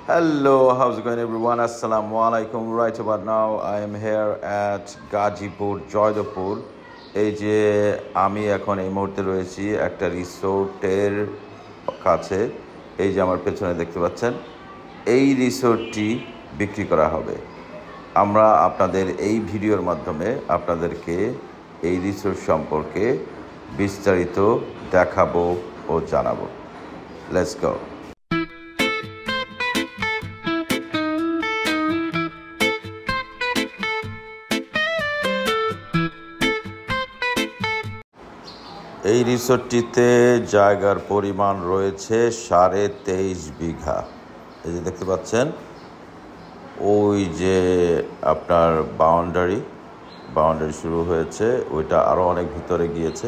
Hello, how's it going everyone? Assalamu alaikum. Right about now I am here at Gajipur, Joydapur. এই যে আমি এখন এই মুহূর্তে রয়েছি একটা রিসোর্টের কাছে। এই যে আমার পেছনে দেখতে পাচ্ছেন, এই রিসোর্টটি বিক্রি করা হবে। আমরা আপনাদের এই ভিডিওর মাধ্যমে আপনাদেরকে এই রিসোর্ট সম্পর্কে বিস্তারিত দেখাবো ও জানাবো। Let's go. এই রিসোর্টটিতে জায়গার পরিমাণ রয়েছে 23.5 বিঘা। এই যে দেখতে পাচ্ছেন, ওই যে আপনার বাউন্ডারি শুরু হয়েছে, ওইটা আরও অনেক ভিতরে গিয়েছে।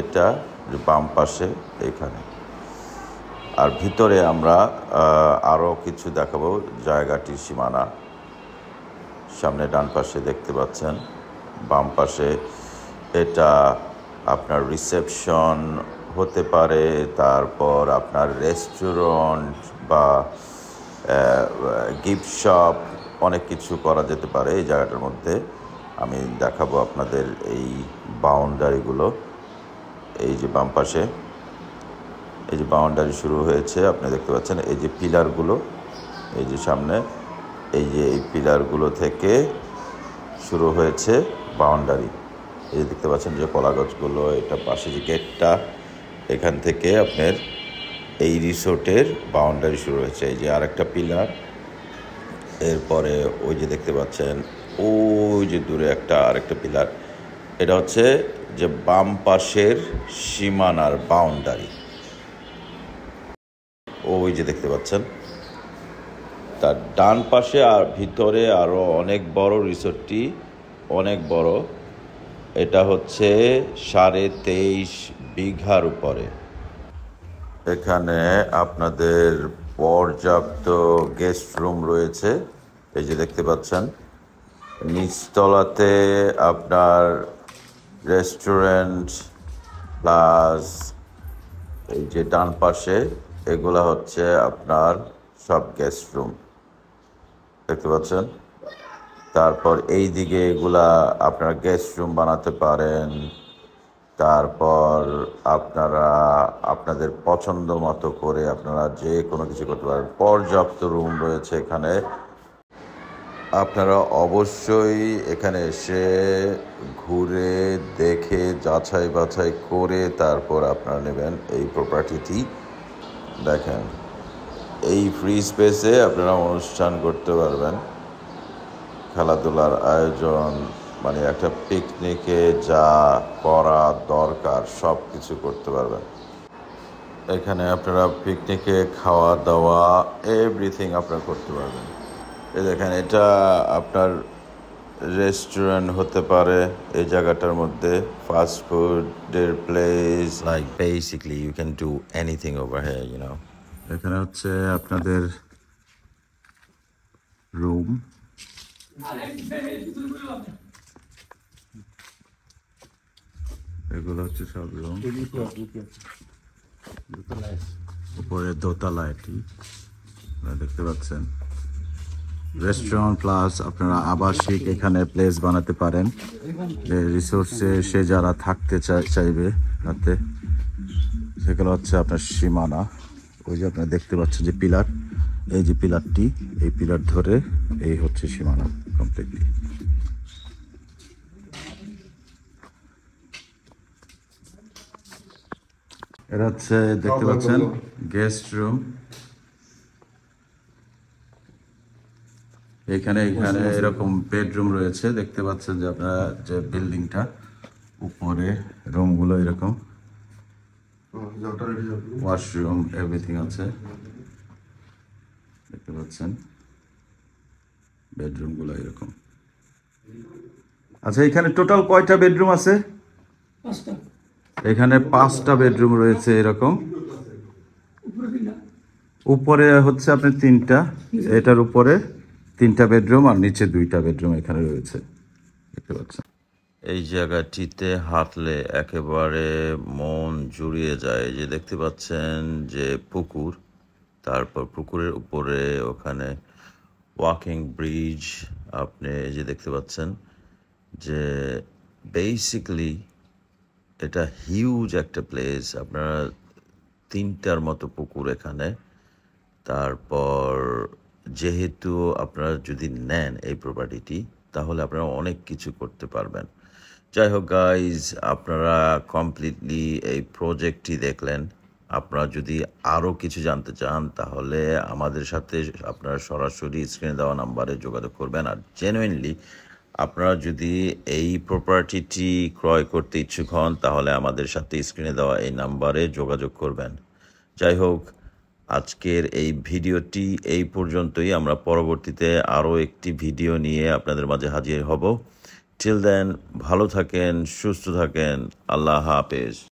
এটা বাম পাশে এখানে, আর ভিতরে আমরা আরও কিছু দেখাবো। জায়গাটির সীমানা সামনে ডান পাশে দেখতে পাচ্ছেন, বাম পাশে এটা আপনার রিসেপশন হতে পারে, তারপর আপনার রেস্টুরেন্ট বা গিফট শপ, অনেক কিছু করা যেতে পারে এই জায়গাটার মধ্যে। আমি দেখাবো আপনাদের এই বাউন্ডারিগুলো। এই যে বাম পাশে এই যে বাউন্ডারি শুরু হয়েছে, আপনি দেখতে পাচ্ছেন এই যে পিলারগুলো, এই যে সামনে এই যে এই পিলারগুলো থেকে শুরু হয়েছে বাউন্ডারি। এই যে দেখতে পাচ্ছেন যে কলা গাছগুলো, এটা পাশে যে গেটটা, এখান থেকে আপনার এই রিসোর্টের বাউন্ডারি শুরু হয়েছে। এই যে আরেকটা পিলার, এরপরে ওই যে দেখতে পাচ্ছেন ওই যে দূরে আরেকটা পিলার। এটা হচ্ছে যে বাম পাশের সীমানার বাউন্ডারি, ওই যে দেখতে পাচ্ছেন। তার ডান পাশে আর ভিতরে আরও অনেক বড় রিসোর্টটি, অনেক বড়। এটা হচ্ছে 23.5 বিঘার উপরে। এখানে আপনাদের পর্যাপ্ত গেস্ট রুম রয়েছে। এই যে দেখতে পাচ্ছেন, নিচতলাতে আপনার রেস্টুরেন্ট প্লাস এই যে ডান পাশে এগুলা হচ্ছে আপনার সব গেস্ট রুম দেখতে পাচ্ছেন। তারপর এই দিকে এগুলা আপনারা গেস্ট রুম বানাতে পারেন। তারপর আপনারা আপনাদের পছন্দ মতো করে আপনারা যে কোনো কিছু করতে পারেন। পর্যাপ্ত রুম রয়েছে এখানে। আপনারা অবশ্যই এখানে এসে ঘুরে দেখে যাচাই বাছাই করে তারপর আপনারা নেবেন এই প্রপার্টিটি। দেখেন, এই ফ্রি স্পেসে আপনারা অনুষ্ঠান করতে পারবেন, খেলাধুলার আয়োজন, মানে একটা পিকনিকে যা করা দরকার সব কিছু করতে পারবেন। এখানে আপনারা পিকনিকে খাওয়া দাওয়া এভরিথিং আপনারা করতে পারবেন। এই দেখেন, এটা আপনার রেস্টুরেন্ট হতে পারে এই জায়গাটার মধ্যে, ফাস্ট ফুডের place, like basically you can do anything over here, you know. এখানে হচ্ছে আপনাদের রুম। এগুলো হচ্ছে সব রুম, উপরে দোতলা এটি দেখতে পাচ্ছেন। রেস্টুরেন্ট প্লাস আপনারা আবাসিক এখানে প্লেস বানাতে পারেন। রিসোর্সে এসে যারা থাকতে চাইবে রাতে, সেগুলো হচ্ছে আপনার সীমানা। ওই যে আপনারা দেখতে পাচ্ছেন যে পিলার, এই যে পিলারটি, এই পিলার ধরে এই হচ্ছে সীমানা কমপ্লিটলি। এটা হচ্ছে দেখতে পাচ্ছেন গেস্ট রুম। এখানে এরকম বেডরুম রয়েছে, দেখতে পাচ্ছেন যে আপনারা যে বিল্ডিংটা উপরে রুমগুলো এরকম, ওয়াশরুম এভরিথিং আছে দেখতে পাচ্ছেন। বেডরুমগুলো এরকম। আচ্ছা, এখানে টোটাল কয়টা বেডরুম আছে? এখানে 5টা বেডরুম রয়েছে এরকম। উপরে হচ্ছে আপনার 3টা, এটার উপরে 3টা বেডরুম আর নিচে 2টা বেডরুম এখানে রয়েছে দেখতে পাচ্ছেন। এই জায়গাটিতে হাঁটলে একেবারে মন জুড়িয়ে যায়। যে দেখতে পাচ্ছেন যে পুকুর, তারপর পুকুরের উপরে ওখানে ওয়াকিং ব্রিজ আপনি এই যে দেখতে পাচ্ছেন যে বেসিক্যালি এটা হিউজ একটা প্লেস। আপনারা 3টার মতো পুকুর এখানে। তারপর যেহেতু আপনারা যদি নেন এই প্রপার্টিটি তাহলে আপনারা অনেক কিছু করতে পারবেন। যাই হোক গাইজ, আপনারা কমপ্লিটলি এই প্রজেক্টটি দেখলেন। আপনারা যদি আরও কিছু জানতে চান তাহলে আমাদের সাথে আপনারা সরাসরি স্ক্রিনে দেওয়া নাম্বারে যোগাযোগ করবেন। আর জেনুইনলি আপনারা যদি এই প্রপার্টিটি ক্রয় করতে ইচ্ছুক হন তাহলে আমাদের সাথে স্ক্রিনে দেওয়া এই নাম্বারে যোগাযোগ করবেন। যাই হোক, আজকের এই ভিডিওটি এই পর্যন্তই। আমরা পরবর্তীতে আরও একটি ভিডিও নিয়ে আপনাদের মাঝে হাজির হব। টিল দেন ভালো থাকেন, সুস্থ থাকেন। আল্লাহ হাফেজ।